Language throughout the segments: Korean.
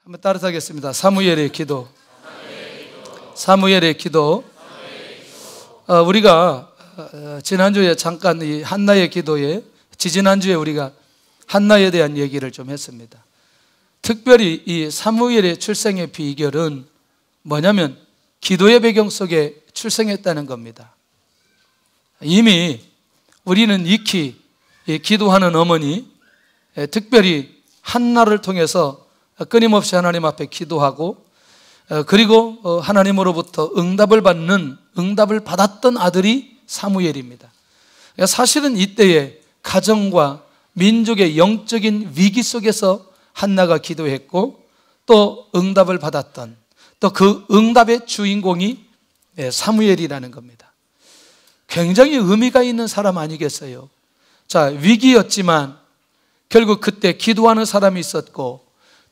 한번 따라하겠습니다. 사무엘의 기도. 사무엘의 기도. 우리가 지난주에 잠깐 이 한나의 기도에, 지지난주에 우리가 한나에 대한 얘기를 좀 했습니다. 특별히 이 사무엘의 출생의 비결은 뭐냐면 기도의 배경 속에 출생했다는 겁니다. 이미 우리는 익히 기도하는 어머니, 특별히 한나를 통해서 끊임없이 하나님 앞에 기도하고, 그리고 하나님으로부터 응답을 받았던 아들이 사무엘입니다. 사실은 이때에 가정과 민족의 영적인 위기 속에서 한나가 기도했고, 또 응답을 받았던, 또 그 응답의 주인공이 사무엘이라는 겁니다. 굉장히 의미가 있는 사람 아니겠어요? 자, 위기였지만 결국 그때 기도하는 사람이 있었고,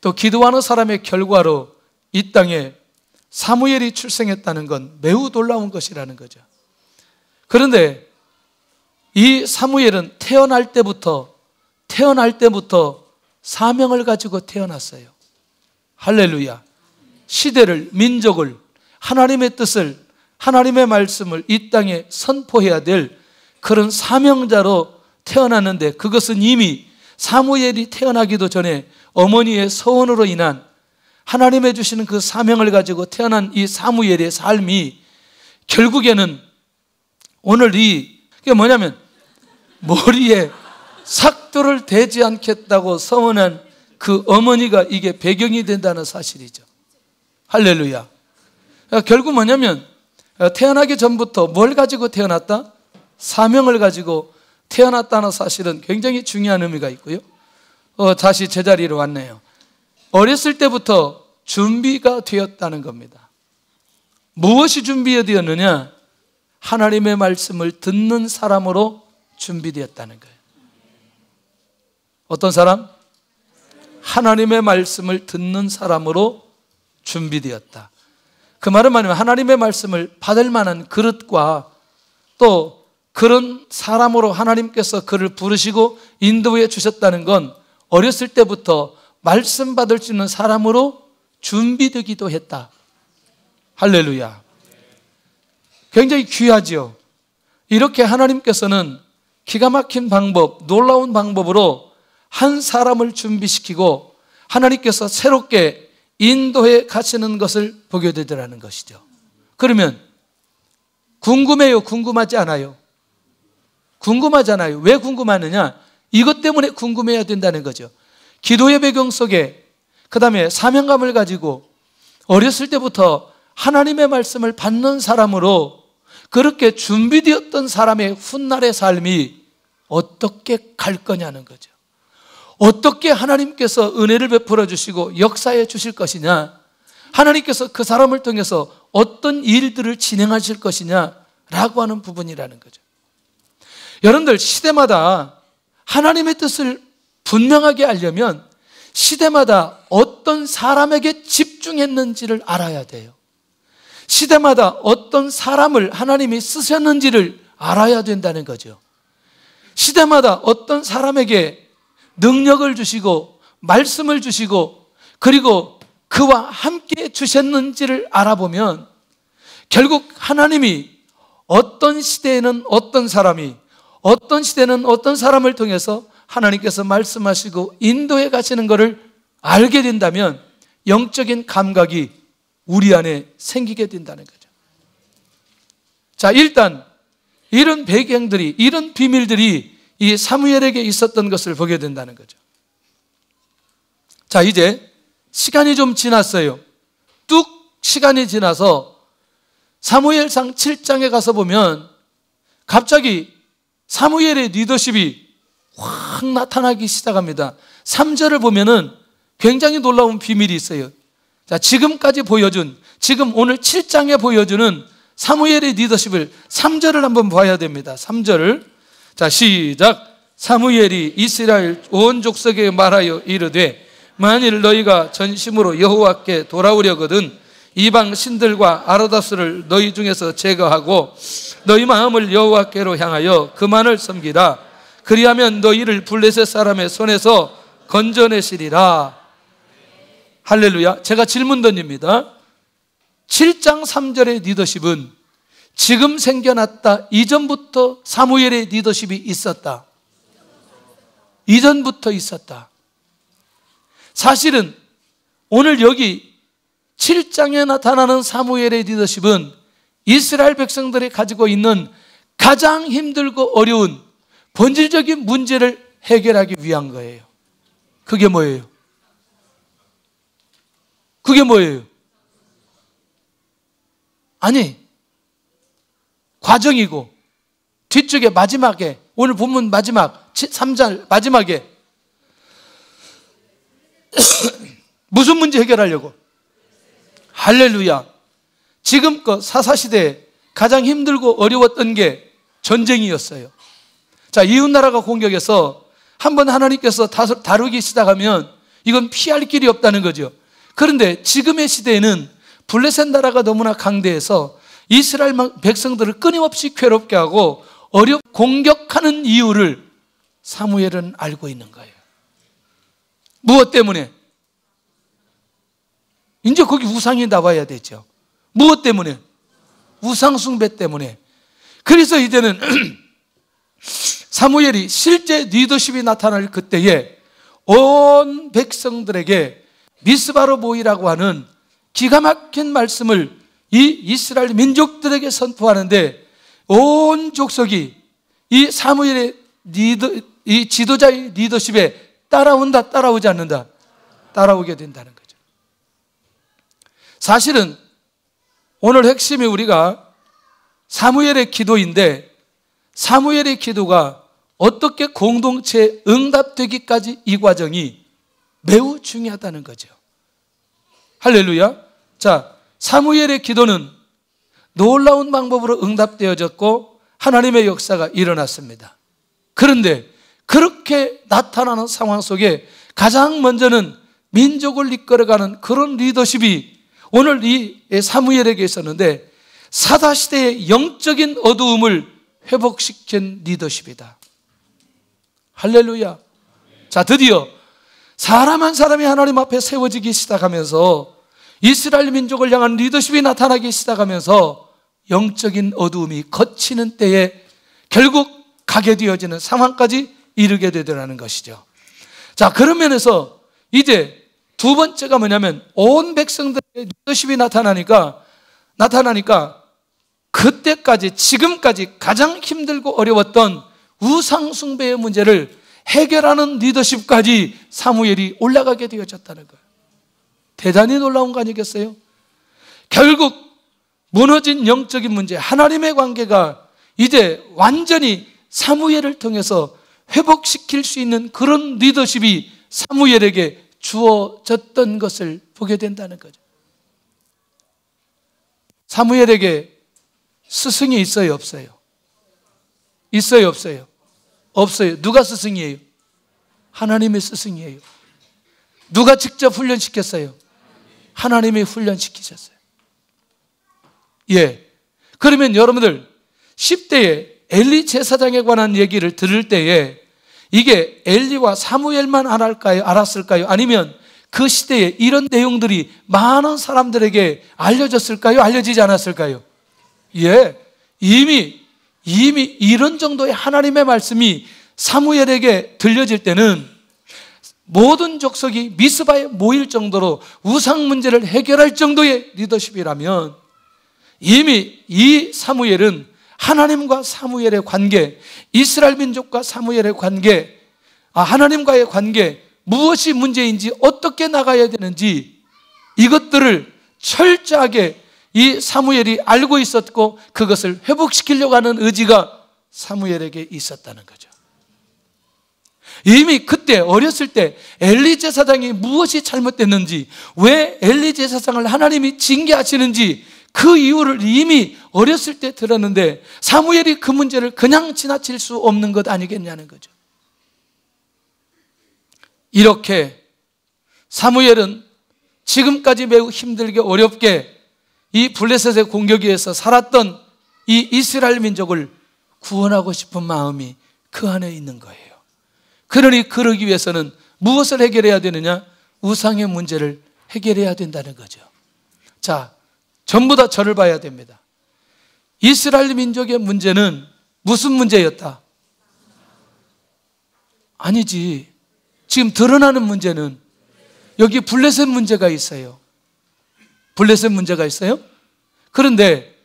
또 기도하는 사람의 결과로 이 땅에 사무엘이 출생했다는 건 매우 놀라운 것이라는 거죠. 그런데 이 사무엘은 태어날 때부터 사명을 가지고 태어났어요. 할렐루야. 시대를, 민족을, 하나님의 뜻을, 하나님의 말씀을 이 땅에 선포해야 될 그런 사명자로 태어났는데, 그것은 이미 사무엘이 태어나기도 전에 어머니의 서원으로 인한 하나님의 주시는 그 사명을 가지고 태어난 이 사무엘의 삶이 결국에는 오늘 이게 뭐냐면 머리에 삭도를 대지 않겠다고 서원한 그 어머니가 이게 배경이 된다는 사실이죠. 할렐루야. 결국 뭐냐면 태어나기 전부터 뭘 가지고 태어났다? 사명을 가지고 태어났다는 사실은 굉장히 중요한 의미가 있고요. 다시 제자리로 왔네요. 어렸을 때부터 준비가 되었다는 겁니다. 무엇이 준비되었느냐? 하나님의 말씀을 듣는 사람으로 준비되었다는 거예요. 어떤 사람? 하나님의 말씀을 듣는 사람으로 준비되었다. 그 말은 뭐냐면 하나님의 말씀을 받을 만한 그릇과 또 그런 사람으로 하나님께서 그를 부르시고 인도해 주셨다는 건 어렸을 때부터 말씀 받을 수 있는 사람으로 준비되기도 했다. 할렐루야. 굉장히 귀하지요. 이렇게 하나님께서는 기가 막힌 방법, 놀라운 방법으로 한 사람을 준비시키고 하나님께서 새롭게 인도해 가시는 것을 보게 되더라는 것이죠. 그러면 궁금해요? 궁금하지 않아요? 궁금하잖아요. 왜 궁금하느냐? 이것 때문에 궁금해야 된다는 거죠. 기도의 배경 속에, 그 다음에 사명감을 가지고 어렸을 때부터 하나님의 말씀을 받는 사람으로 그렇게 준비되었던 사람의 훗날의 삶이 어떻게 갈 거냐는 거죠. 어떻게 하나님께서 은혜를 베풀어 주시고 역사해 주실 것이냐, 하나님께서 그 사람을 통해서 어떤 일들을 진행하실 것이냐라고 하는 부분이라는 거죠. 여러분들, 시대마다 하나님의 뜻을 분명하게 알려면 시대마다 어떤 사람에게 집중했는지를 알아야 돼요. 시대마다 어떤 사람을 하나님이 쓰셨는지를 알아야 된다는 거죠. 시대마다 어떤 사람에게 능력을 주시고 말씀을 주시고 그리고 그와 함께 주셨는지를 알아보면 결국 하나님이 어떤 시대에는 어떤 사람이, 어떤 시대는 어떤 사람을 통해서 하나님께서 말씀하시고 인도해 가시는 것을 알게 된다면 영적인 감각이 우리 안에 생기게 된다는 거죠. 자, 일단 이런 배경들이, 이런 비밀들이 이 사무엘에게 있었던 것을 보게 된다는 거죠. 자, 이제 시간이 좀 지났어요. 뚝 시간이 지나서 사무엘상 7장에 가서 보면 갑자기 사무엘의 리더십이 확 나타나기 시작합니다. 3절을 보면은 굉장히 놀라운 비밀이 있어요. 자, 지금까지 보여준, 지금 오늘 7장에 보여주는 사무엘의 리더십을 3절을 한번 봐야 됩니다. 3절을. 자, 시작. 사무엘이 이스라엘 온 족속에게 말하여 이르되 만일 너희가 전심으로 여호와께 돌아오려거든 이방 신들과 아르다스를 너희 중에서 제거하고 너희 마음을 여호와께로 향하여 그만을 섬기라. 그리하면 너희를 블레셋 사람의 손에서 건져내시리라. 할렐루야. 제가 질문 던집니다. 7장 3절의 리더십은 지금 생겨났다, 이전부터 사무엘의 리더십이 있었다? 이전부터 있었다. 사실은 오늘 여기 7장에 나타나는 사무엘의 리더십은 이스라엘 백성들이 가지고 있는 가장 힘들고 어려운 본질적인 문제를 해결하기 위한 거예요. 그게 뭐예요? 그게 뭐예요? 아니, 과정이고 뒤쪽에 마지막에, 오늘 본문 마지막 3절 마지막에 무슨 문제 해결하려고? 할렐루야. 지금껏 사사시대에 가장 힘들고 어려웠던 게 전쟁이었어요. 자, 이웃나라가 공격해서 한번 하나님께서 다루기 시작하면 이건 피할 길이 없다는 거죠. 그런데 지금의 시대에는 블레셋 나라가 너무나 강대해서 이스라엘 백성들을 끊임없이 괴롭게 하고 공격하는 이유를 사무엘은 알고 있는 거예요. 무엇 때문에? 이제 거기 우상이 나와야 되죠. 무엇 때문에? 우상 숭배 때문에. 그래서 이제는 사무엘이 실제 리더십이 나타날 그때에 온 백성들에게 미스바로 모이라고 하는 기가 막힌 말씀을 이 이스라엘 민족들에게 선포하는데, 온 족속이 이 사무엘의 이 지도자의 리더십에 따라온다, 따라오지 않는다? 따라오게 된다는 거죠. 사실은 오늘 핵심이 우리가 사무엘의 기도인데, 사무엘의 기도가 어떻게 공동체에 응답되기까지 이 과정이 매우 중요하다는 거죠. 할렐루야. 자, 사무엘의 기도는 놀라운 방법으로 응답되어졌고 하나님의 역사가 일어났습니다. 그런데 그렇게 나타나는 상황 속에 가장 먼저는 민족을 이끌어가는 그런 리더십이 오늘 이 사무엘에게 있었는데, 사사시대의 영적인 어두움을 회복시킨 리더십이다. 할렐루야. 자, 드디어 사람 한 사람이 하나님 앞에 세워지기 시작하면서 이스라엘 민족을 향한 리더십이 나타나기 시작하면서 영적인 어두움이 걷히는 때에 결국 가게 되어지는 상황까지 이르게 되더라는 것이죠. 자, 그런 면에서 이제 두 번째가 뭐냐면, 온 백성들의 리더십이 나타나니까 그때까지, 지금까지 가장 힘들고 어려웠던 우상 숭배의 문제를 해결하는 리더십까지 사무엘이 올라가게 되어졌다는 거예요. 대단히 놀라운 거 아니겠어요? 결국 무너진 영적인 문제, 하나님의 관계가 이제 완전히 사무엘을 통해서 회복시킬 수 있는 그런 리더십이 사무엘에게 주어졌던 것을 보게 된다는 거죠. 사무엘에게 스승이 있어요, 없어요? 있어요, 없어요? 없어요. 누가 스승이에요? 하나님의 스승이에요. 누가 직접 훈련시켰어요? 하나님이 훈련시키셨어요. 예. 그러면 여러분들 10대에 엘리 제사장에 관한 얘기를 들을 때에 이게 엘리와 사무엘만 알았을까요? 아니면 그 시대에 이런 내용들이 많은 사람들에게 알려졌을까요? 알려지지 않았을까요? 예. 이미 이런 정도의 하나님의 말씀이 사무엘에게 들려질 때는 모든 족속이 미스바에 모일 정도로 우상 문제를 해결할 정도의 리더십이라면, 이미 이 사무엘은 하나님과 사무엘의 관계, 이스라엘 민족과 사무엘의 관계, 하나님과의 관계, 무엇이 문제인지, 어떻게 나가야 되는지, 이것들을 철저하게 이 사무엘이 알고 있었고 그것을 회복시키려고 하는 의지가 사무엘에게 있었다는 거죠. 이미 그때 어렸을 때 엘리 제사장이 무엇이 잘못됐는지, 왜 엘리 제사장을 하나님이 징계하시는지 그 이유를 이미 어렸을 때 들었는데 사무엘이 그 문제를 그냥 지나칠 수 없는 것 아니겠냐는 거죠. 이렇게 사무엘은 지금까지 매우 힘들게 어렵게 이 블레셋의 공격에 의해서 살았던 이 이스라엘 민족을 구원하고 싶은 마음이 그 안에 있는 거예요. 그러니 그러기 위해서는 무엇을 해결해야 되느냐? 우상의 문제를 해결해야 된다는 거죠. 자, 전부 다 저를 봐야 됩니다. 이스라엘 민족의 문제는 무슨 문제였다? 아니지. 지금 드러나는 문제는 여기 블레셋 문제가 있어요. 블레셋 문제가 있어요. 그런데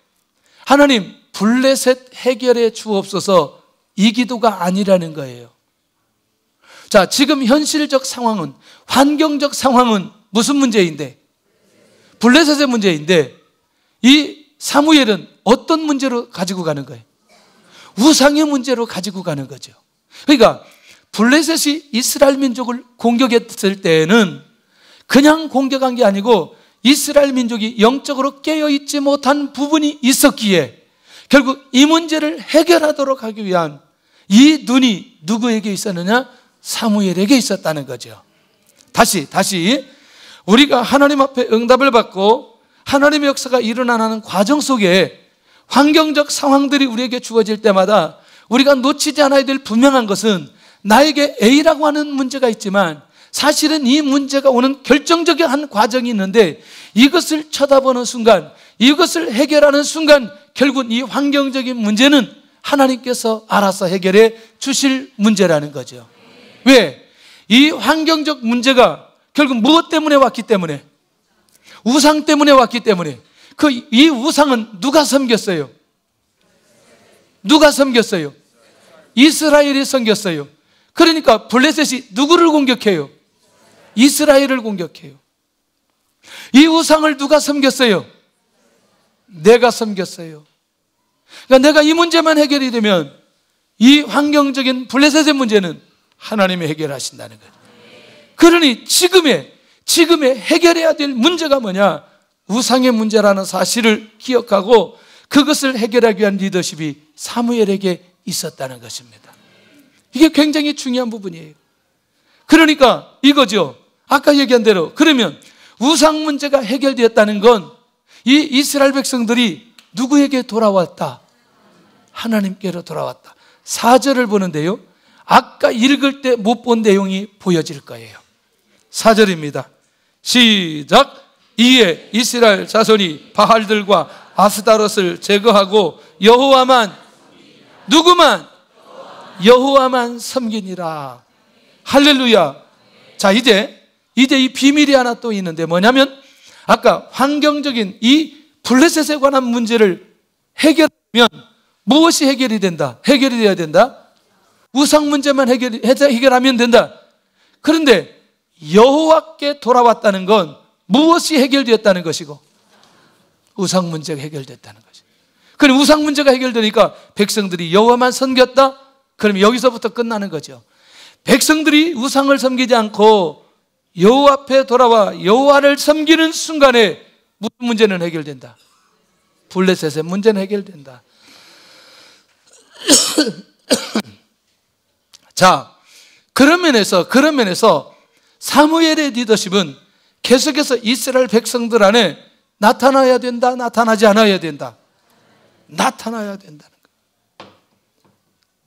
하나님 블레셋 해결해 주옵소서, 이 기도가 아니라는 거예요. 자, 지금 현실적 상황은, 환경적 상황은 무슨 문제인데? 블레셋의 문제인데, 이 사무엘은 어떤 문제로 가지고 가는 거예요? 우상의 문제로 가지고 가는 거죠. 그러니까 블레셋이 이스라엘 민족을 공격했을 때에는 그냥 공격한 게 아니고 이스라엘 민족이 영적으로 깨어있지 못한 부분이 있었기에 결국 이 문제를 해결하도록 하기 위한 이 눈이 누구에게 있었느냐? 사무엘에게 있었다는 거죠. 다시 우리가 하나님 앞에 응답을 받고 하나님의 역사가 일어나는 과정 속에 환경적 상황들이 우리에게 주어질 때마다 우리가 놓치지 않아야 될 분명한 것은, 나에게 A라고 하는 문제가 있지만 사실은 이 문제가 오는 결정적인 한 과정이 있는데, 이것을 쳐다보는 순간, 이것을 해결하는 순간 결국 이 환경적인 문제는 하나님께서 알아서 해결해 주실 문제라는 거죠. 왜? 이 환경적 문제가 결국 무엇 때문에 왔기 때문에? 우상 때문에 왔기 때문에. 이 우상은 누가 섬겼어요? 누가 섬겼어요? 이스라엘이 섬겼어요. 그러니까 블레셋이 누구를 공격해요? 이스라엘을 공격해요. 이 우상을 누가 섬겼어요? 내가 섬겼어요. 그러니까 내가 이 문제만 해결이 되면 이 환경적인 블레셋의 문제는 하나님이 해결하신다는 거예요. 그러니 지금의 해결해야 될 문제가 뭐냐? 우상의 문제라는 사실을 기억하고 그것을 해결하기 위한 리더십이 사무엘에게 있었다는 것입니다. 이게 굉장히 중요한 부분이에요. 그러니까 이거죠. 아까 얘기한 대로, 그러면 우상 문제가 해결되었다는 건 이 이스라엘 백성들이 누구에게 돌아왔다? 하나님께로 돌아왔다. 4절을 보는데요, 아까 읽을 때 못 본 내용이 보여질 거예요. 4절입니다. 시작. 이에 이스라엘 자손이 바알들과 아스다롯을 제거하고 여호와만, 누구만? 여호와만 섬기니라. 할렐루야. 자, 이제 이 비밀이 하나 또 있는데 뭐냐면, 아까 환경적인 이 블레셋에 관한 문제를 해결하면 무엇이 해결이 된다? 해결이 돼야 된다? 우상 문제만 해결하면 된다. 그런데 여호와께 돌아왔다는 건 무엇이 해결되었다는 것이고? 우상 문제가 해결됐다는 것이. 그럼 우상 문제가 해결되니까 백성들이 여호와만 섬겼다? 그럼 여기서부터 끝나는 거죠. 백성들이 우상을 섬기지 않고 여호와 앞에 돌아와 여호와를 섬기는 순간에 무슨 문제는 해결된다? 블레셋의 문제는 해결된다. 자, 그런 면에서 사무엘의 리더십은 계속해서 이스라엘 백성들 안에 나타나야 된다, 나타나지 않아야 된다? 나타나야 된다는 거예요.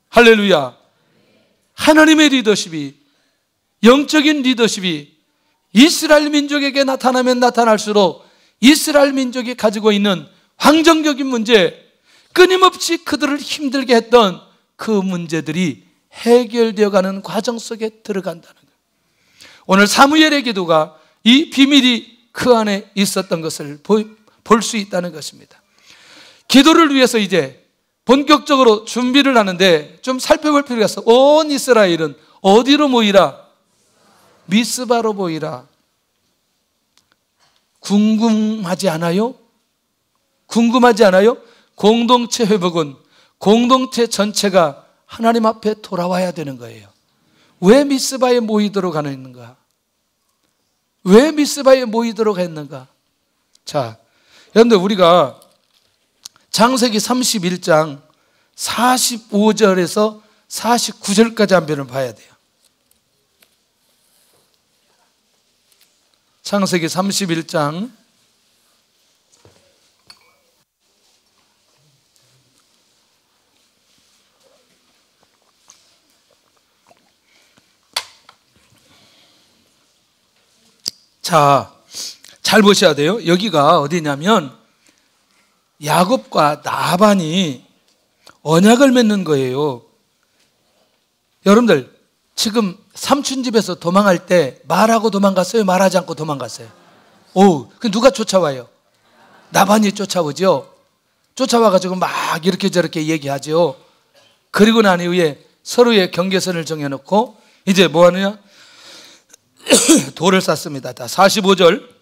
할렐루야. 하나님의 리더십이, 영적인 리더십이 이스라엘 민족에게 나타나면 나타날수록 이스라엘 민족이 가지고 있는 환경적인 문제, 끊임없이 그들을 힘들게 했던 그 문제들이 해결되어 가는 과정 속에 들어간다는 거예요. 오늘 사무엘의 기도가 이 비밀이 그 안에 있었던 것을 볼 수 있다는 것입니다. 기도를 위해서 이제 본격적으로 준비를 하는데 좀 살펴볼 필요가 있어. 온 이스라엘은 어디로 모이라? 미스바로 모이라. 궁금하지 않아요? 궁금하지 않아요? 공동체 회복은 공동체 전체가 하나님 앞에 돌아와야 되는 거예요. 왜 미스바에 모이도록 하는가? 왜 미스바에 모이도록 했는가? 자, 여러분들, 우리가 창세기 31장 45절에서 49절까지 한 편을 봐야 돼요. 창세기 31장 '자, 잘 보셔야 돼요. 여기가 어디냐면 야곱과 라반이 언약을 맺는 거예요. 여러분들 지금 삼촌 집에서 도망할 때 말하고 도망갔어요? 말하지 않고 도망갔어요? 그 누가 쫓아와요? 라반이 쫓아오죠. 쫓아와가지고 막 이렇게 저렇게 얘기하죠. 그리고 난 이후에 서로의 경계선을 정해놓고 이제 뭐 하느냐? 돌을 쌓습니다. 45절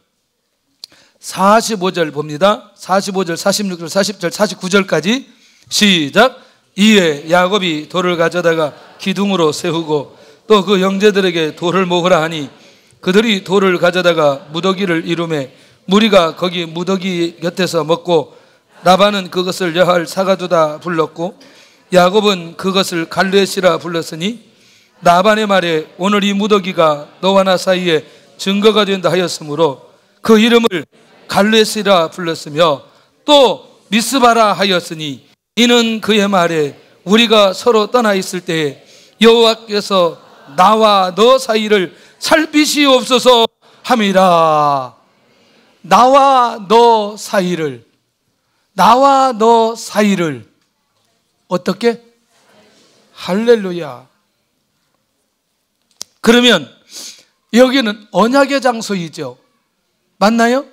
봅니다. 45절, 46절, 40절, 49절까지 시작. 이에 야곱이 돌을 가져다가 기둥으로 세우고 또 그 형제들에게 돌을 모으라 하니 그들이 돌을 가져다가 무더기를 이루매 무리가 거기 무더기 곁에서 먹고 라반은 그것을 여할 사가두다 불렀고 야곱은 그것을 갈레시라 불렀으니 라반의 말에 오늘 이 무더기가 너와 나 사이에 증거가 된다 하였으므로 그 이름을 갈레시라 불렀으며 또 미스바라 하였으니 이는 그의 말에 우리가 서로 떠나 있을 때에 여호와께서 나와 너 사이를 살피시옵소서 함이라. 나와 너 사이를 어떻게? 할렐루야. 그러면 여기는 언약의 장소이죠. 맞나요?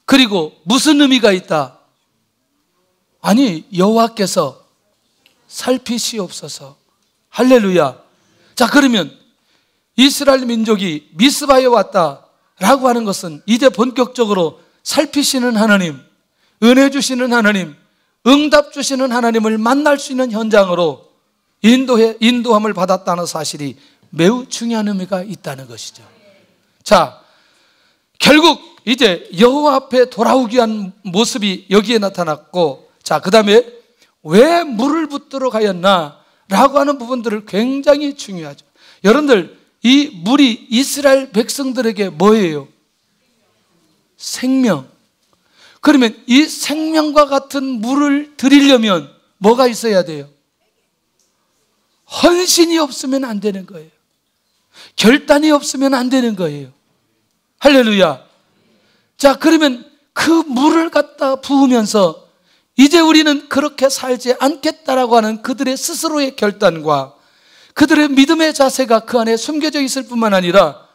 그리고 무슨 의미가 있다? 아니, 여호와께서 살피시옵소서. 할렐루야. 자, 그러면 이스라엘 민족이 미스바에 왔다라고 하는 것은 이제 본격적으로 살피시는 하나님, 은혜 주시는 하나님, 응답 주시는 하나님을 만날 수 있는 현장으로 인도함을 받았다는 사실이 매우 중요한 의미가 있다는 것이죠. 자, 결국 이제 여호와 앞에 돌아오기 위한 모습이 여기에 나타났고, 자, 그 다음에 왜 물을 붓도록 하였나 라고 하는 부분들을 굉장히 중요하죠. 여러분들, 이 물이 이스라엘 백성들에게 뭐예요? 생명. 그러면 이 생명과 같은 물을 드리려면 뭐가 있어야 돼요? 헌신이 없으면 안 되는 거예요. 결단이 없으면 안 되는 거예요. 할렐루야. 자, 그러면 그 물을 갖다 부으면서 이제 우리는 그렇게 살지 않겠다라고 하는 그들의 스스로의 결단과 그들의 믿음의 자세가 그 안에 숨겨져 있을 뿐만 아니라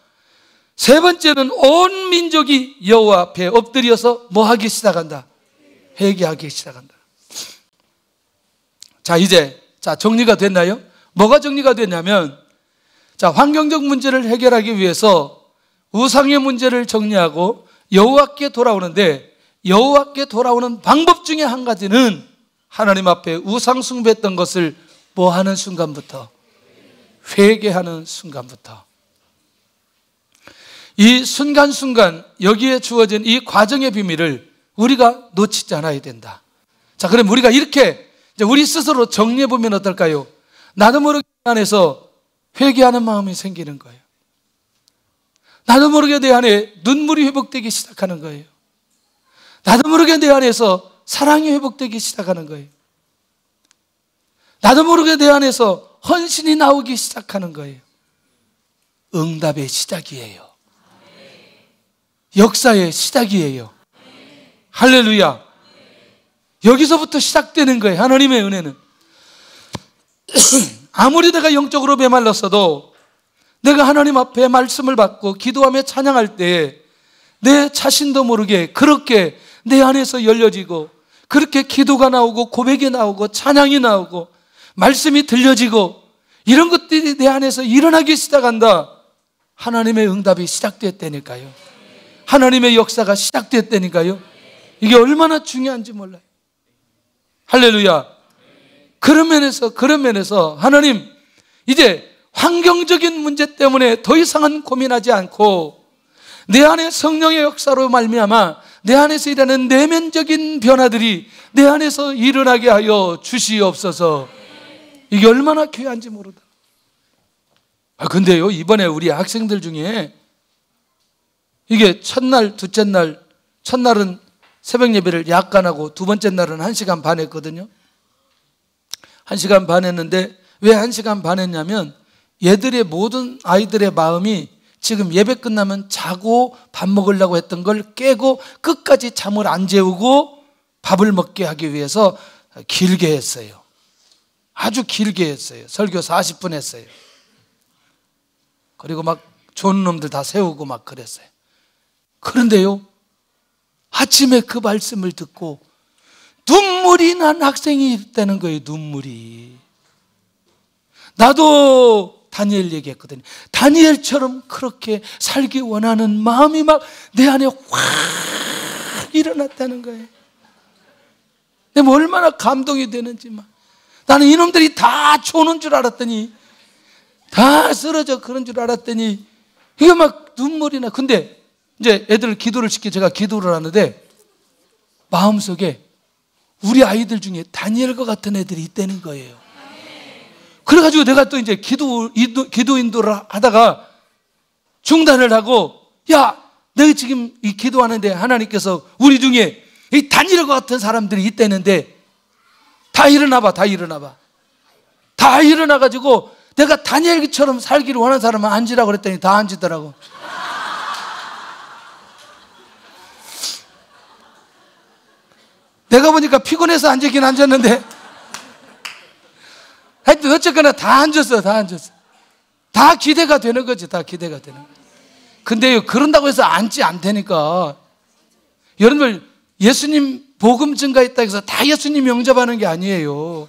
세 번째는 온 민족이 여호와 앞에 엎드려서 뭐 하기 시작한다? 회개하기 시작한다. 자, 이제 정리가 됐나요? 뭐가 정리가 됐냐면, 자, 환경적 문제를 해결하기 위해서 우상의 문제를 정리하고 여호와께 돌아오는데, 여호와께 돌아오는 방법 중에 한 가지는 하나님 앞에 우상 숭배했던 것을 뭐 하는 순간부터? 회개하는 순간부터. 이 순간순간 여기에 주어진 이 과정의 비밀을 우리가 놓치지 않아야 된다. 자, 그럼 우리가 이렇게 이제 우리 스스로 정리해 보면 어떨까요? 나도 모르게 내 안에서 회개하는 마음이 생기는 거예요. 나도 모르게 내 안에 눈물이 회복되기 시작하는 거예요. 나도 모르게 내 안에서 사랑이 회복되기 시작하는 거예요. 나도 모르게 내 안에서 헌신이 나오기 시작하는 거예요. 응답의 시작이에요. 역사의 시작이에요. 할렐루야. 여기서부터 시작되는 거예요. 하나님의 은혜는. 아무리 내가 영적으로 메말랐어도 내가 하나님 앞에 말씀을 받고 기도하며 찬양할 때 내 자신도 모르게 그렇게 내 안에서 열려지고, 그렇게 기도가 나오고 고백이 나오고 찬양이 나오고 말씀이 들려지고 이런 것들이 내 안에서 일어나기 시작한다. 하나님의 응답이 시작됐다니까요. 하나님의 역사가 시작됐다니까요. 이게 얼마나 중요한지 몰라요. 할렐루야. 그런 면에서 하나님, 이제 환경적인 문제 때문에 더 이상은 고민하지 않고 내 안에 성령의 역사로 말미암아 내 안에서 일하는 내면적인 변화들이 내 안에서 일어나게 하여 주시옵소서. 이게 얼마나 귀한지 모르다. 근데요, 이번에 우리 학생들 중에 이게 첫날, 둘째 날, 첫날은 새벽 예배를 약간하고 두 번째 날은 1시간 반 했거든요. 1시간 반 했는데 왜 1시간 반 했냐면 얘들의 모든 아이들의 마음이 지금 예배 끝나면 자고 밥 먹으려고 했던 걸 깨고 끝까지 잠을 안 재우고 밥을 먹게 하기 위해서 길게 했어요. 아주 길게 했어요. 설교 40분 했어요. 그리고 막 좋은 놈들 다 세우고 막 그랬어요. 그런데요, 아침에 그 말씀을 듣고 눈물이 난 학생이 있다는 거예요. 눈물이. 나도 다니엘 얘기했거든요. 다니엘처럼 그렇게 살기 원하는 마음이 막 내 안에 확 일어났다는 거예요. 내가 얼마나 감동이 되는지 막. 나는 이놈들이 다 조는 줄 알았더니, 다 쓰러져 그런 줄 알았더니 이게 막 눈물이 나. 근데 이제 애들 기도를 시키고 제가 기도를 하는데 마음속에 우리 아이들 중에 다니엘과 같은 애들이 있다는 거예요. 그래가지고 내가 또 이제 기도 인도를 하다가 중단을 하고, 야, 내가 지금 이 기도하는데 하나님께서 우리 중에 이 다니엘과 같은 사람들이 있다는데 다 일어나봐, 다 일어나봐. 다 일어나가지고 내가 다니엘처럼 살기를 원하는 사람은 앉으라고 그랬더니 다 앉으더라고. 내가 보니까 피곤해서 앉았긴 앉았는데 하여튼 어쨌거나 다 앉았어, 다 앉았어. 다 기대가 되는 거지, 다 기대가 되는 거지. 근데요, 그런다고 해서 앉지 않다니까. 여러분들, 예수님 복음 증가했다 해서 다 예수님 영접하는 게 아니에요.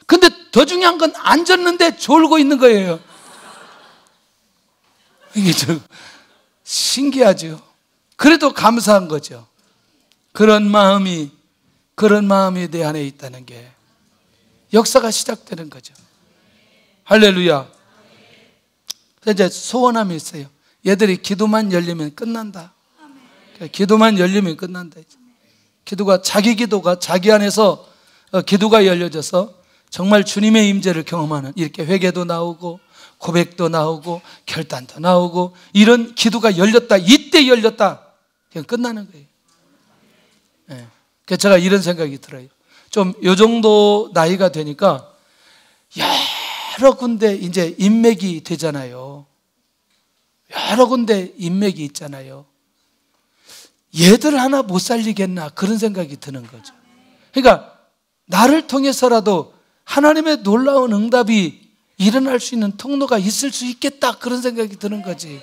근데 더 중요한 건 앉았는데 졸고 있는 거예요. 이게 좀 신기하죠. 그래도 감사한 거죠. 그런 마음이 내 안에 있다는 게 역사가 시작되는 거죠. 할렐루야. 그래서 이제 소원함이 있어요. 얘들이 기도만 열리면 끝난다. 기도만 열리면 끝난다. 자기 기도가 자기 안에서 기도가 열려져서 정말 주님의 임재를 경험하는, 이렇게 회개도 나오고 고백도 나오고 결단도 나오고 이런 기도가 열렸다, 이때 열렸다, 그냥 끝나는 거예요. 네. 그래서 제가 이런 생각이 들어요. 좀 요 정도 나이가 되니까 여러 군데 이제 인맥이 되잖아요. 여러 군데 인맥이 있잖아요. 얘들 하나 못 살리겠나, 그런 생각이 드는 거죠. 그러니까 나를 통해서라도 하나님의 놀라운 응답이 일어날 수 있는 통로가 있을 수 있겠다, 그런 생각이 드는 거지.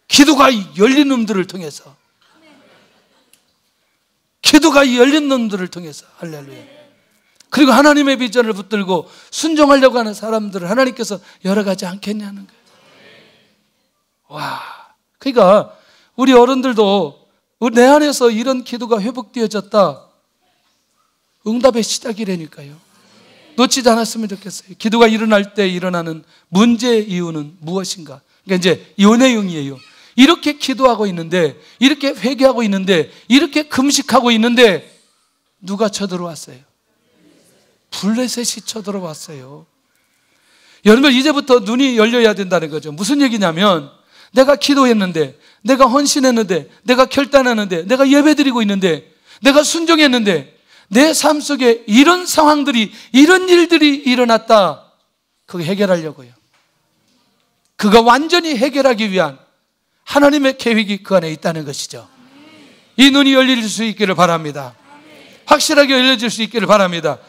기도가 열린 놈들을 통해서, 기도가 열린 놈들을 통해서. 할렐루야. 그리고 하나님의 비전을 붙들고 순종하려고 하는 사람들을 하나님께서 열어가지 않겠냐는 거예요. 와, 그러니까 우리 어른들도 내 안에서 이런 기도가 회복되어졌다, 응답의 시작이라니까요. 놓치지 않았으면 좋겠어요. 기도가 일어날 때 일어나는 문제의 이유는 무엇인가? 그러니까 이제 이 내용이에요. 이렇게 기도하고 있는데, 이렇게 회개하고 있는데, 이렇게 금식하고 있는데 누가 쳐들어왔어요? 블레셋이 쳐들어왔어요. 여러분, 이제부터 눈이 열려야 된다는 거죠. 무슨 얘기냐면, 내가 기도했는데, 내가 헌신했는데, 내가 결단했는데, 내가 예배드리고 있는데, 내가 순종했는데 내 삶 속에 이런 상황들이, 이런 일들이 일어났다. 그거 해결하려고요. 그거 완전히 해결하기 위한 하나님의 계획이 그 안에 있다는 것이죠. 이 눈이 열릴 수 있기를 바랍니다. 확실하게 열려질 수 있기를 바랍니다.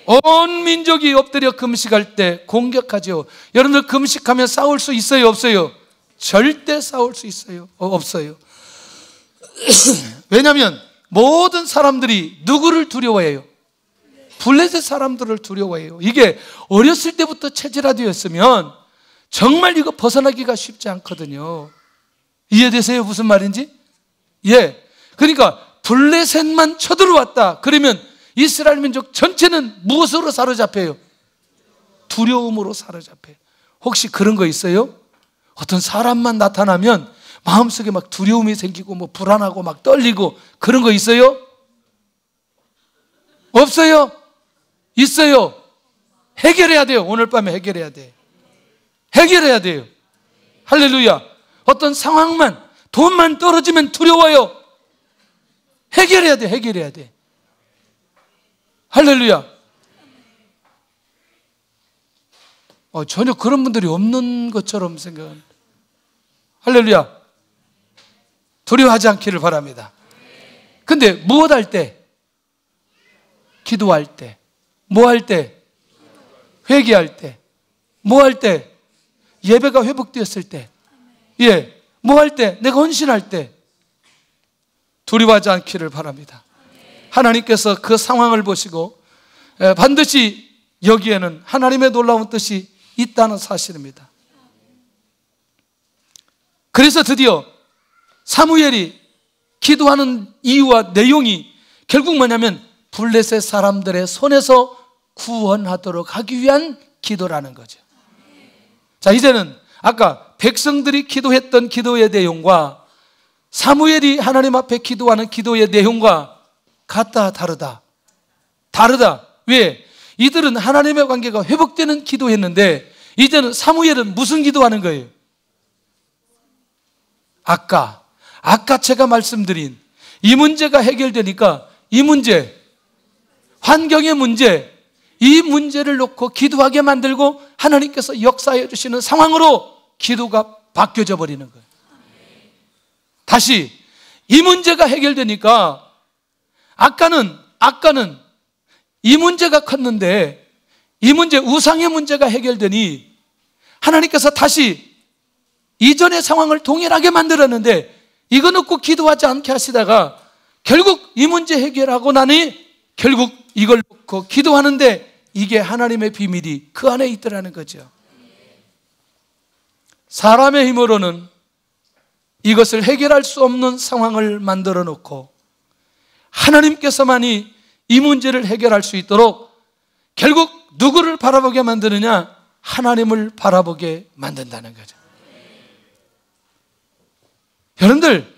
온 민족이 엎드려 금식할 때 공격하죠. 여러분들 금식하면 싸울 수 있어요, 없어요? 절대 싸울 수 있어요, 없어요? 왜냐하면 모든 사람들이 누구를 두려워해요? 블레셋 사람들을 두려워해요. 이게 어렸을 때부터 체질화되었으면 정말 이거 벗어나기가 쉽지 않거든요. 이해되세요? 무슨 말인지? 예. 그러니까 블레셋만 쳐들어왔다 그러면 이스라엘 민족 전체는 무엇으로 사로잡혀요? 두려움으로 사로잡혀요. 혹시 그런 거 있어요? 어떤 사람만 나타나면 마음속에 막 두려움이 생기고 뭐 불안하고 막 떨리고 그런 거 있어요? 없어요? 있어요. 해결해야 돼요. 오늘 밤에 해결해야 돼. 해결해야 돼요. 할렐루야. 어떤 상황만, 돈만 떨어지면 두려워요. 해결해야 돼. 해결해야 돼. 할렐루야. 전혀 그런 분들이 없는 것처럼 생각합니다. 할렐루야. 두려워하지 않기를 바랍니다. 근데 무엇 할 때? 기도할 때. 뭐 할 때? 회개할 때. 뭐 할 때? 예배가 회복되었을 때. 예. 뭐 할 때? 내가 헌신할 때. 두려워하지 않기를 바랍니다. 하나님께서 그 상황을 보시고 반드시 여기에는 하나님의 놀라운 뜻이 있다는 사실입니다. 그래서 드디어 사무엘이 기도하는 이유와 내용이 결국 뭐냐면 블레셋 사람들의 손에서 구원하도록 하기 위한 기도라는 거죠. 자, 이제는 아까 백성들이 기도했던 기도의 내용과 사무엘이 하나님 앞에 기도하는 기도의 내용과 같다, 다르다? 다르다. 왜? 이들은 하나님의 관계가 회복되는 기도했는데 이제는 사무엘은 무슨 기도하는 거예요? 아까 제가 말씀드린 이 문제가 해결되니까 이 문제, 환경의 문제, 이 문제를 놓고 기도하게 만들고 하나님께서 역사해 주시는 상황으로 기도가 바뀌어져 버리는 거예요. 다시 이 문제가 해결되니까 아까는 이 문제가 컸는데 이 문제, 우상의 문제가 해결되니 하나님께서 다시 이전의 상황을 동일하게 만들었는데 이거 놓고 기도하지 않게 하시다가 결국 이 문제 해결하고 나니 결국 이걸 놓고 기도하는데 이게 하나님의 비밀이 그 안에 있더라는 거죠. 사람의 힘으로는 이것을 해결할 수 없는 상황을 만들어 놓고 하나님께서만이 이 문제를 해결할 수 있도록 결국 누구를 바라보게 만드느냐? 하나님을 바라보게 만든다는 거죠. 여러분들,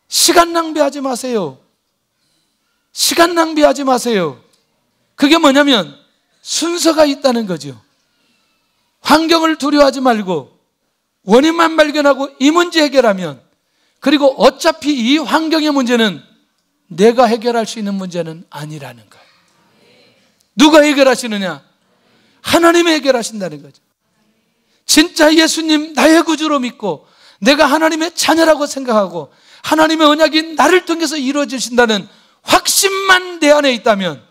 시간 낭비하지 마세요. 시간 낭비하지 마세요. 그게 뭐냐면 순서가 있다는 거죠. 환경을 두려워하지 말고 원인만 발견하고 이 문제 해결하면, 그리고 어차피 이 환경의 문제는 내가 해결할 수 있는 문제는 아니라는 거예요. 누가 해결하시느냐? 하나님이 해결하신다는 거죠. 진짜 예수님 나의 구주로 믿고 내가 하나님의 자녀라고 생각하고 하나님의 언약이 나를 통해서 이루어지신다는 확신만 내 안에 있다면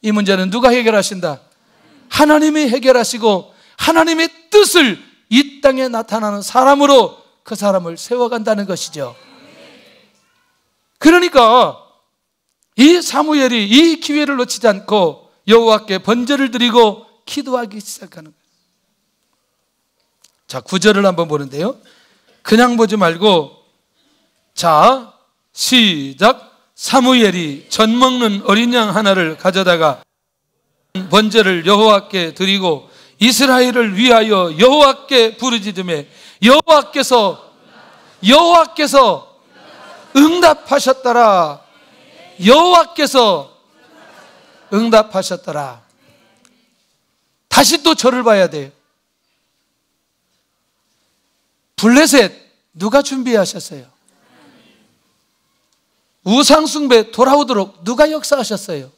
이 문제는 누가 해결하신다? 하나님이 해결하시고 하나님의 뜻을 이 땅에 나타나는 사람으로 그 사람을 세워간다는 것이죠. 그러니까 이 사무엘이 이 기회를 놓치지 않고 여호와께 번제를 드리고 기도하기 시작하는 거예요. 자, 9절을 한번 보는데요, 그냥 보지 말고, 자, 시작. 사무엘이 젖 먹는 어린 양 하나를 가져다가 번제를 여호와께 드리고 이스라엘을 위하여 여호와께 부르짖으매 여호와께서 응답하셨더라. 여호와께서 응답하셨더라. 다시 또 절을 봐야 돼요. 블레셋 누가 준비하셨어요? 우상숭배 돌아오도록 누가 역사하셨어요?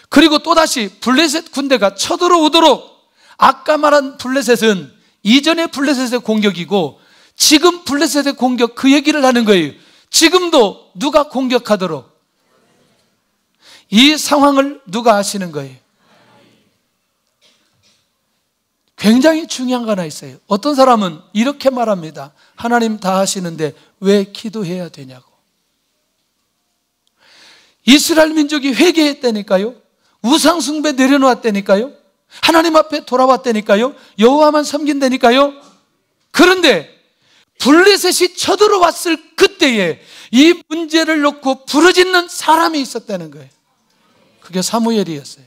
그리고 또다시 블레셋 군대가 쳐들어오도록, 아까 말한 블레셋은 이전의 블레셋의 공격이고 지금 블레셋의 공격, 그 얘기를 하는 거예요. 지금도 누가 공격하도록 이 상황을 누가 하시는 거예요? 굉장히 중요한 거 하나 있어요. 어떤 사람은 이렇게 말합니다. 하나님 다 하시는데 왜 기도해야 되냐고. 이스라엘 민족이 회개했다니까요. 우상 숭배 내려놓았다니까요. 하나님 앞에 돌아왔다니까요. 여호와만 섬긴다니까요. 그런데 블레셋이 쳐들어왔을 그때에 이 문제를 놓고 부르짖는 사람이 있었다는 거예요. 그게 사무엘이었어요.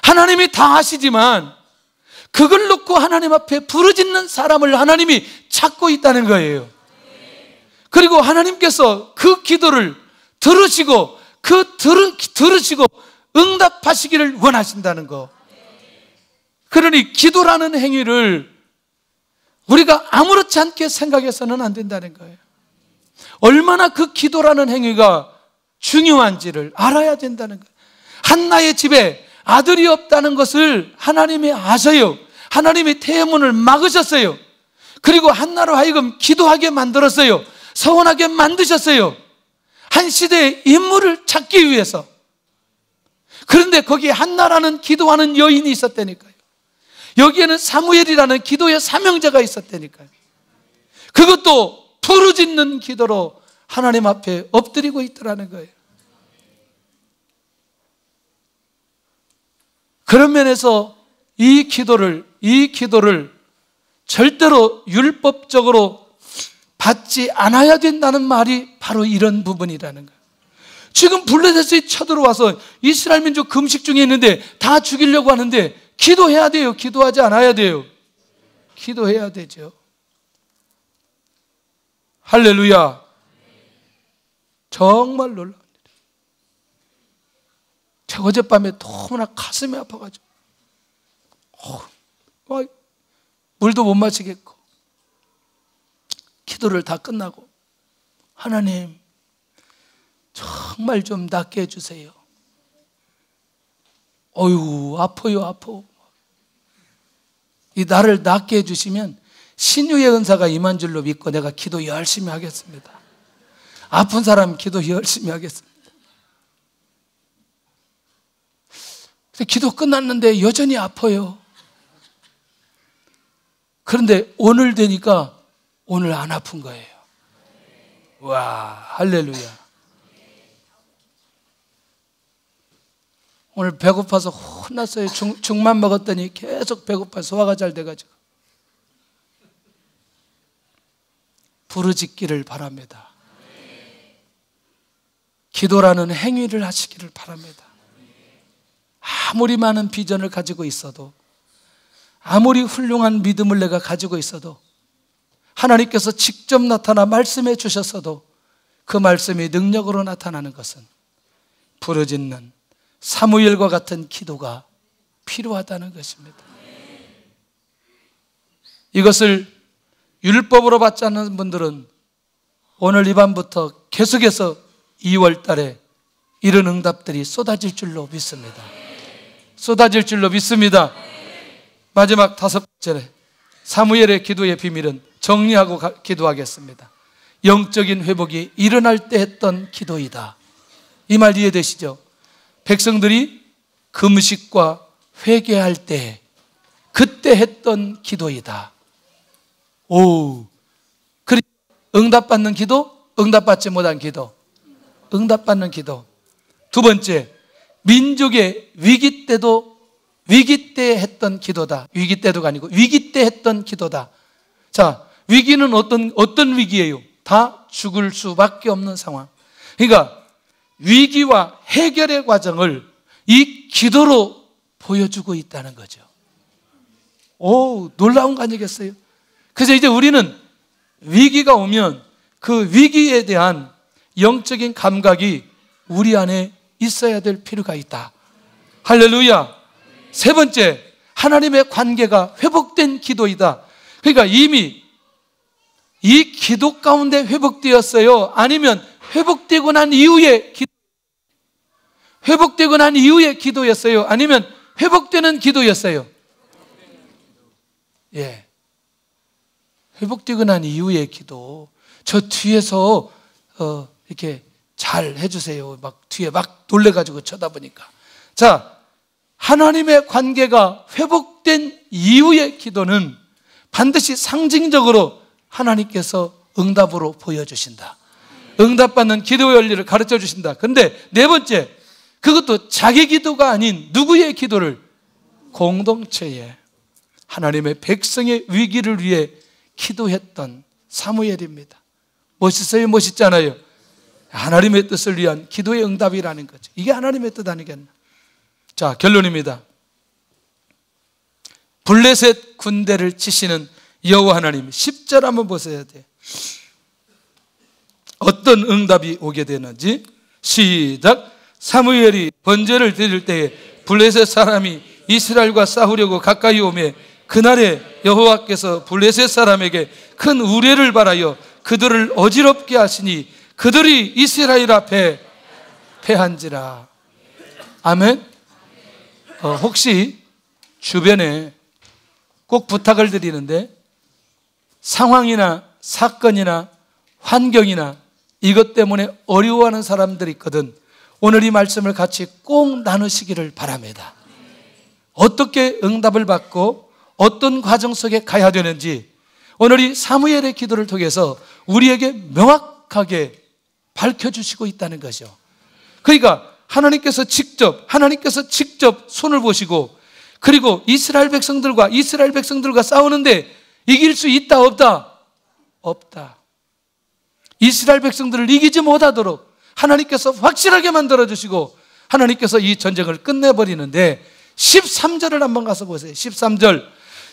하나님이 다 하시지만 그걸 놓고 하나님 앞에 부르짖는 사람을 하나님이 찾고 있다는 거예요. 그리고 하나님께서 그 기도를 들으시고 들으시고 응답하시기를 원하신다는 거. 그러니 기도라는 행위를 우리가 아무렇지 않게 생각해서는 안 된다는 거예요. 얼마나 그 기도라는 행위가 중요한지를 알아야 된다는 거예요. 한나의 집에 아들이 없다는 것을 하나님이 아셔요. 하나님이 태문을 막으셨어요. 그리고 한나로 하여금 기도하게 만들었어요. 서원하게 만드셨어요. 한 시대의 인물을 찾기 위해서. 그런데 거기에 한나라는 기도하는 여인이 있었다니까요. 여기에는 사무엘이라는 기도의 사명자가 있었다니까요. 그것도 부르짖는 기도로 하나님 앞에 엎드리고 있더라는 거예요. 그런 면에서 이 기도를 절대로 율법적으로 받지 않아야 된다는 말이 바로 이런 부분이라는 거예요. 지금 블레셋이 쳐들어와서 이스라엘 민족 금식 중에 있는데 다 죽이려고 하는데 기도해야 돼요? 기도하지 않아야 돼요? 기도해야 되죠. 할렐루야. 정말 놀라운 일이에요. 제가 어젯밤에 너무나 가슴이 아파가지고 물도 못 마시겠고 기도를 다 끝나고 하나님 정말 좀 낫게 해주세요. 어휴 아파요 아파. 이 나를 낫게 해주시면 신유의 은사가 임한 줄로 믿고 내가 기도 열심히 하겠습니다. 아픈 사람 기도 열심히 하겠습니다. 기도 끝났는데 여전히 아파요. 그런데 오늘 되니까 오늘 안 아픈 거예요. 와, 할렐루야. 오늘 배고파서 혼났어요. 죽만 먹었더니 계속 배고파 소화가 잘 돼가지고. 부르짖기를 바랍니다. 기도라는 행위를 하시기를 바랍니다. 아무리 많은 비전을 가지고 있어도, 아무리 훌륭한 믿음을 내가 가지고 있어도, 하나님께서 직접 나타나 말씀해 주셨어도 그 말씀이 능력으로 나타나는 것은 부르짖는 사무엘과 같은 기도가 필요하다는 것입니다. 이것을 율법으로 받지 않는 분들은 오늘 이 밤부터 계속해서 2월 달에 이런 응답들이 쏟아질 줄로 믿습니다. 쏟아질 줄로 믿습니다. 마지막 5번째, 사무엘의 기도의 비밀은 정리하고 기도하겠습니다. 영적인 회복이 일어날 때 했던 기도이다. 이 말 이해되시죠? 백성들이 금식과 회개할 때 그때 했던 기도이다. 오, 그리고 응답받는 기도, 응답받지 못한 기도. 응답받는 기도. 두 번째, 민족의 위기 때도 위기 때 했던 기도다. 위기 때도가 아니고 위기 때 했던 기도다. 자, 위기는 어떤 위기예요? 다 죽을 수밖에 없는 상황. 그러니까 위기와 해결의 과정을 이 기도로 보여주고 있다는 거죠. 오, 놀라운 거 아니겠어요? 그래서 이제 우리는 위기가 오면 그 위기에 대한 영적인 감각이 우리 안에 있어야 될 필요가 있다. 할렐루야. 세 번째, 하나님의 관계가 회복된 기도이다. 그러니까 이미 이 기도 가운데 회복되었어요? 아니면 회복되고 난 이후에 회복되고 난 이후에 기도였어요? 아니면 회복되는 기도였어요? 예. 회복되고 난 이후의 기도. 저 뒤에서 이렇게 잘 해주세요. 막 뒤에 막 놀래가지고 쳐다보니까. 자, 하나님의 관계가 회복된 이후의 기도는 반드시 상징적으로 하나님께서 응답으로 보여주신다. 응답받는 기도의 원리를 가르쳐 주신다. 그런데 네 번째, 그것도 자기 기도가 아닌 누구의 기도를? 공동체의 하나님의 백성의 위기를 위해 기도했던 사무엘입니다. 멋있어요? 멋있잖아요. 하나님의 뜻을 위한 기도의 응답이라는 거죠. 이게 하나님의 뜻 아니겠나? 자, 결론입니다. 블레셋 군대를 치시는 여호와 하나님, 10절 한번 보셔야 돼요. 어떤 응답이 오게 되는지. 시작. 사무엘이 번제를 드릴 때에 블레셋 사람이 이스라엘과 싸우려고 가까이 오매 그날에 여호와께서 블레셋 사람에게 큰 우레를 발하여 그들을 어지럽게 하시니 그들이 이스라엘 앞에 패한지라. 아멘. 혹시 주변에 꼭 부탁을 드리는데 상황이나 사건이나 환경이나 이것 때문에 어려워하는 사람들이 있거든. 오늘 이 말씀을 같이 꼭 나누시기를 바랍니다. 어떻게 응답을 받고 어떤 과정 속에 가야 되는지 오늘 이 사무엘의 기도를 통해서 우리에게 명확하게 밝혀주시고 있다는 것이죠. 그러니까 하나님께서 직접 손을 보시고 그리고 이스라엘 백성들과 싸우는데 이길 수 있다 없다? 없다. 이스라엘 백성들을 이기지 못하도록 하나님께서 확실하게 만들어주시고 하나님께서 이 전쟁을 끝내버리는데 13절을 한번 가서 보세요. 13절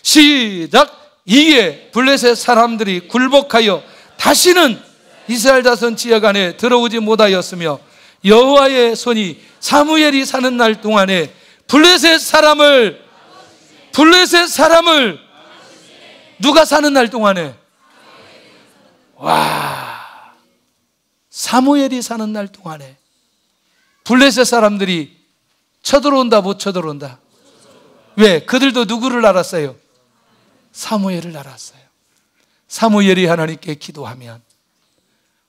시작. 이에 블레셋 사람들이 굴복하여 다시는 이스라엘 자손 지역 안에 들어오지 못하였으며 여호와의 손이 사무엘이 사는 날 동안에 블레셋 사람을 누가 사는 날 동안에 사무엘이 사는 날 동안에 블레셋 사람들이 쳐들어온다 못 쳐들어온다? 왜? 그들도 누구를 알았어요? 사무엘을 알았어요. 사무엘이 하나님께 기도하면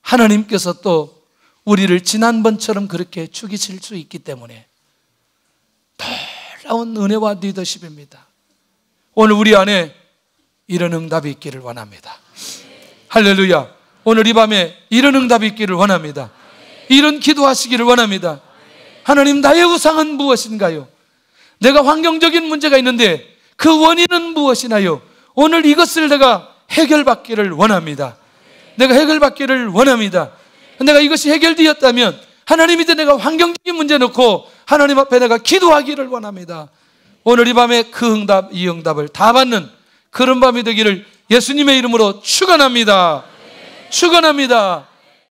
하나님께서 또 우리를 지난번처럼 그렇게 죽이실 수 있기 때문에 놀라운 은혜와 리더십입니다. 오늘 우리 안에 이런 응답이 있기를 원합니다. 할렐루야. 오늘 이 밤에 이런 응답이 있기를 원합니다. 이런 기도하시기를 원합니다. 하나님, 나의 우상은 무엇인가요? 내가 환경적인 문제가 있는데 그 원인은 무엇이나요? 오늘 이것을 내가 해결받기를 원합니다. 내가 해결받기를 원합니다. 내가 이것이 해결되었다면 하나님 이제 내가 환경적인 문제 놓고 하나님 앞에 내가 기도하기를 원합니다. 오늘 이 밤에 그 응답, 이 응답을 다 받는 그런 밤이 되기를 예수님의 이름으로 축원합니다. 축원합니다.